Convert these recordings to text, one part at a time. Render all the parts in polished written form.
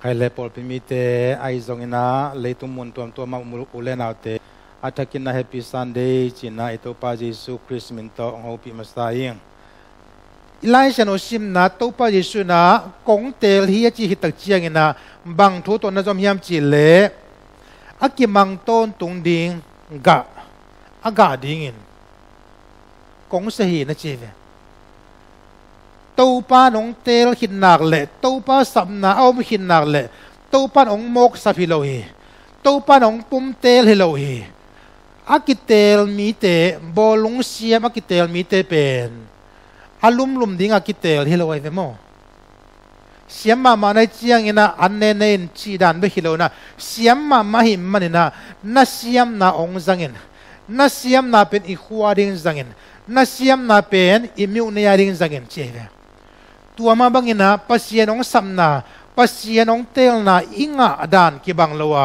ใครเล่ปอลพิมิเตไอซงอินะเลยตุมุนตัวมาอุเลนเอาเตอาทักินนะแฮปปี้ซันเดย์จินะอิโตปาเยซูคริสต์มินโตองค์พิมาสตายิงไลชันโอชิมนะตัวปาเยซูนะกงเตลฮีจีฮิตักเจียงอินะบังทุตัวนะจอมยามจิเลอากิมังต้นตุงดิงกะอากาดิงินกงเสียนะจีเวตัวป้านองเตลหินนักเละตัวป้าสัมนาเอาไม่หินนักเละตัวป้านองมกสับฮิโลฮีตัวป้านองปุ่มเตลฮิโลฮีอากิเตลมีเตบอลงเสียอากิเตลมีเตเป็นอาลุมดิ้งอากิเตลฮิโลฮีเวโมเสียมมาในเจียงอินะอันเนเนนจีดันไปฮิโลนะเสียมมาหิมมันนะน่าเสียมน่าองจังอินน่าเสียมน่าเป็นอีขวาดิ้งจังอินน่าเสียมน่าเป็นอิมิวเนียดิ้งจังอินเจเวตัวมาบังอินะปัสยานองสัมนาปัสยานองเตลนาอิงะดานกิบังลัว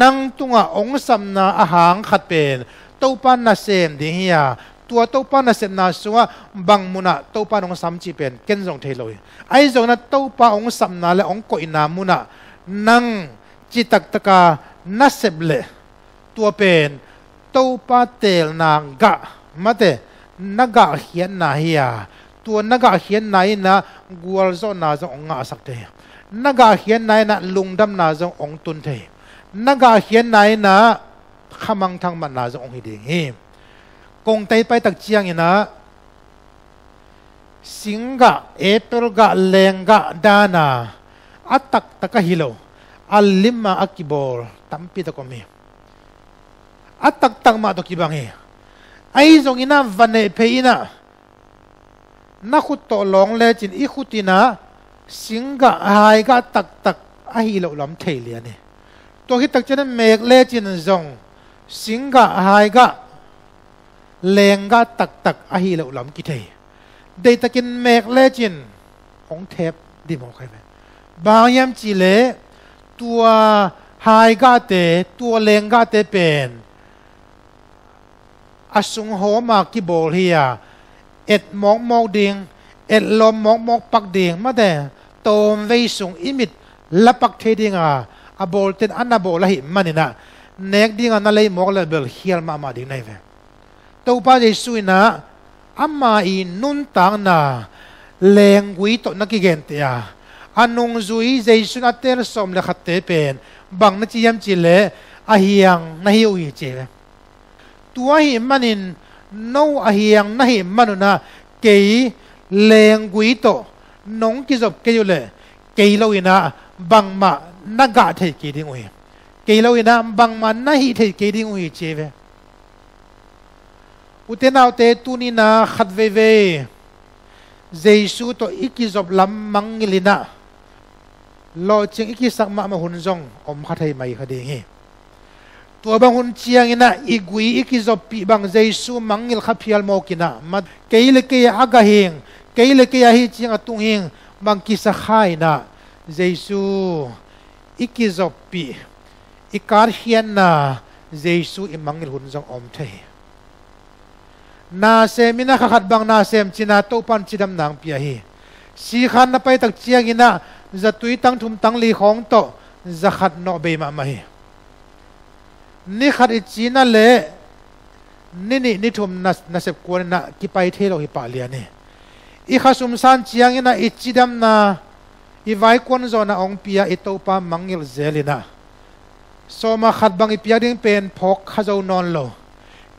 นังตุงะองสัมนาอาหางขัดเป็นตัวปานนาเซมดิเฮียตัวปานนาเซมนาสัวบังมุนะตัวปานองสัมจีเป็นเกนจงเทโลยไอจงนั้นตัวปาองสัมนาและองก็อินามุนะนังจิตักตะกานาเซบเลตัวเป็นตัวปาเตลนางกะมาเตนักะเขียนนาเฮียตัวนักเขียนไหนนะกัวลโซนาจงองอาสักเตนักเขียนไหนนะลุงดำนาจงองตุนเทนักเขียนไหนนะขมังทางมันนาจงองฮิดิงฮิกงไตไปตักเจียงนะสิงกะเอเปิลกะเลงกะดานาอัตตะกะฮิโลอัลลิมมาอักิบอลตัมปิตะกมีอัตตังมาตกิบังฮิไอจงอินะวันเนเพอินะนักขุดโตลองเลจินอีขุตินะสิงกะหายกะตักอาฮิโลลำเทเลียนี่ตัวที่ตักจะนั้นเมกเลจินจงสิงกะหายกะเลงกะตักอาฮิโลลำกิเทได้ตะกินเมกเลจินของเทปดิมของใครไปบางยามจีเลตัวหายกะเตตัวเลงกะเตเป็นอสุงโหมากิโบเฮียเอ็ดมองดิ่งเอ็ดลมมองปักดิ่งมาแต่โตมเวสุงอิมิดละปักเทดิ่งอาโบลเต็นอันนาโบละหิมันนี่นะเนกดิ่งอันนั่นเลยมองเลยเบลเฮียลมาดิ่งในเวตัวป้าเยซูนะอามาอินุนตังนะเลงกุยโตนักกิเกนเตียอันนงจุยเยซูนัตเตลสมเลขัดเตเป็นบังนัจยมจิเลอาเฮียงนาฮิอุยเจตัวหิมันนินโนอาเฮียงนาหิมันนะเกยเลงกุยโตน้องกิจบเกยเลยเกยเราอินะบังมานักะเทเกดิงอุยเกยเราอินะบังมานาหิเทเกดิงอุยเจเวอุเทนเอาเตตุนินะขัดเวเวเจสุโตอิกิจบลำมังกิลินะโลจิงอิกิสักมาหุนจงอมขัดให้ไม่ขัดเองตัวบางคนเชียงนะอีกุยอีกิจบปีบางเจสุมังกิลขับพิลโมกินะมาเกยเลเกยอากาเฮงเกยเลเกยฮิจิงอตุงเฮงบางกิสักให้นะเจสุอีกิจบปีอีการเฮียนนะเจสุอิมังกิลหุนจงอมเทนาเซมินะขัดบางนาเซมจินาโตปันจิดำนางปีฮีสีขันนับไปตักเชียงนะจะตุยตั้งทุมตั้งลีของโตจะขัดนอเบมาไม่นี่ขัดอิจีนั่นเลยนี่ทุมนัสเซบกวนนะกิไปเทโลหิปาเลียนี่อีข้าสุมสันเชียงนะอิจีดำนาอีไว้กวนโซนะองปียอิโตปามังยิลเซลินะโซมาขัดบางอีปียดิ้งเป็นพกข้าเจ้านอนโล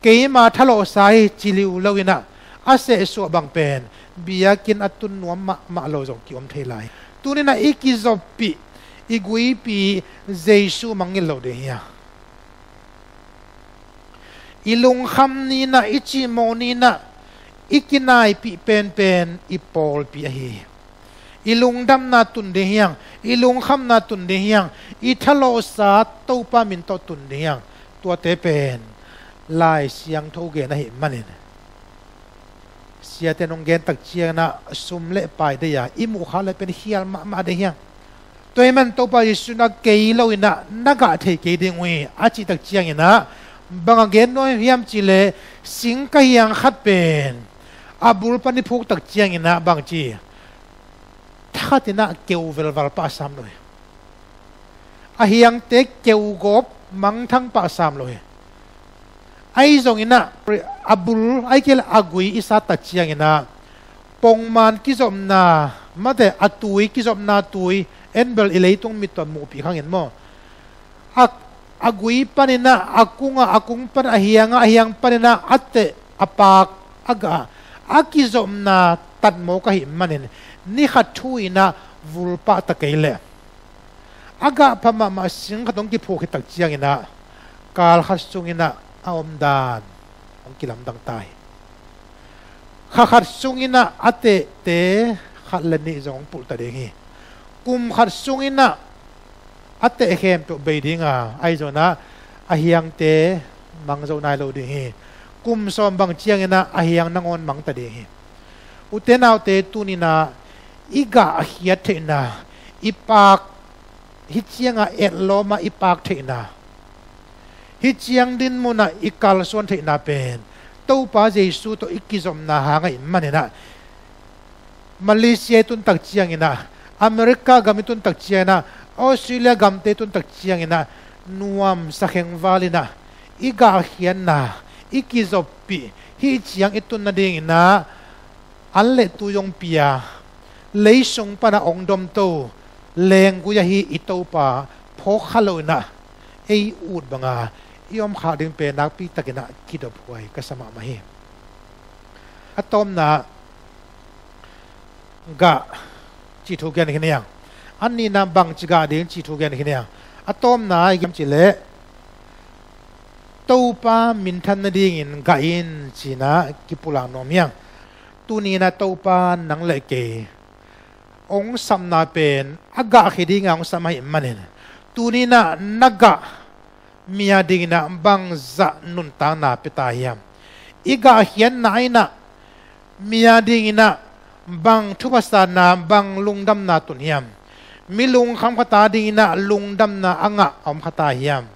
เกยมาทะโลไซจิลิวเลวินะอาเสสวบังเป็นเบียกินอัตุนนัวมาโลจงกิอมเทไลตัวนี้นะอีกิจบปีอีกุยปีเจสุมังยิลโลเดียอีลุงคำนี้นะอิจิโมนี้นะอีกินายปีเป็นอีปอลปีเฮอีลุงดำนาตุนเดียงอีลุงคำนาตุนเดียงอีทะโลซาโตปามินโตตุนเดียงตัวเตเป็นลายเสียงทูเกนะเห็นมันเนี่ยเสียแต่นงเกนตักเชียงนะสุมเละไปได้ยาอิมุขาเลยเป็นเฮียมาได้ยังตัวมันตัวไปสุนัขเกยเราอินะนักเทเกดิงวีอาจิตักเชียงนะบางเกนน้อยเฮียมจิเลสิงก็ยังขัดเป็นอาบุลปนิพุกตักเชียงนะบางจีถ้าที่น่าเกี่ยวเวลาปัสสามเลย a hiang te keu gop mang thang pa sam lo he ai zong ina abul ai kel agui isa ta chiang ina pongman ki zom na mate atui ki zom na tui enbel ileitung miton mu pi khangin mo agui panina akung pan ahiyang panina atte apak aga akizom na tat mo ka hi manin ni khathuina vulpa ta keile aga pama ma sing khatong ki phokhi tak chiang ina kal khasungina aomdan ong kilam dang tai kharsungina ate te khatlani zong pul ta dengi kum kharsungina ate hem to beidinga aizona ahiang te mangzo nai lo ding kum som bang chiang ina ahiang nangon mang ta ding utenau te tunina iga hiat thena ipak hi chianga etloma ipak thena hi chiang din muna ikal son thena pen to pa jesu to ikizom na hanga manena Malaysia tun tak chiang ina Amerika gamitun tak chiang Australia gamte tun tak chiang ina nuam sakheng valina iga hian na ikizopi hi chiang itun na ding ina alle tu yong pia leisong pana ongdom to leng guya hi ito pa phok halo na ei ut banga iom kha ding pe nak pi takina kidop huai kasama mahi atom na ga chi thu gen hinia anni na bang chiga ding chi thu gen hinia atom na yam chile to pa min than na ding in ga in china kipulang nom yang tuni na to pa nang le ke ong sam na pen aga khiding ang samai manin tuni na naga mia ding na bang za nun ta na pitayam iga hian na ina mia ding na bang thupasa na bang lungdam na tunyam milung kham khata ding na lungdam na anga om khata hiam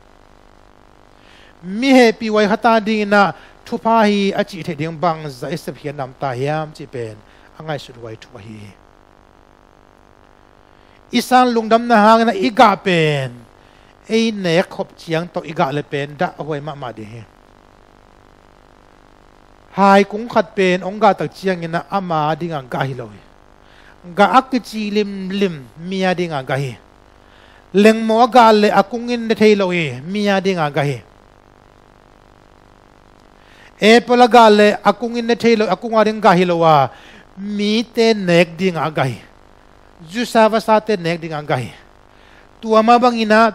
mi he pi wai khata ding na thupa hi achi the ding bang za isep hian nam ta hiam chi pen angai sut wai thu hi isan lungdam na hang na iga pen ei ne khop chiang to iga le pen da hoi ma de he hai kung khat pen ong ga tak chiang ina ama ding ang ga hi loi ga ak chi lim mia ding ang ga hi leng mo ga le akung in de thei loi mia ding ang ga hi e pala ga le akung in de thei loi akung a ding ga hi lowa mi te nek ding ang ga hi ju sa va sa te nek ding ang ga hi tua ma bang ina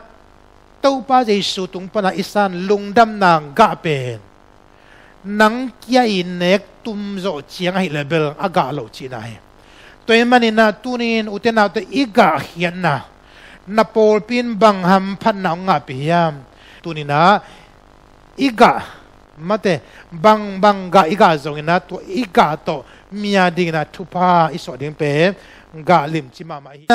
to pa jesu tung pa na isan lungdam nang ga pen nang kia in nek tum zo chiang hi level aga lo chi na he toy manina tunin utena te iga hian na pol pin bang ham phan na nga pi yam tunina iga mate bang ga iga zongina to iga to mia ding na thupa iso ding pe ga lim chi ma hi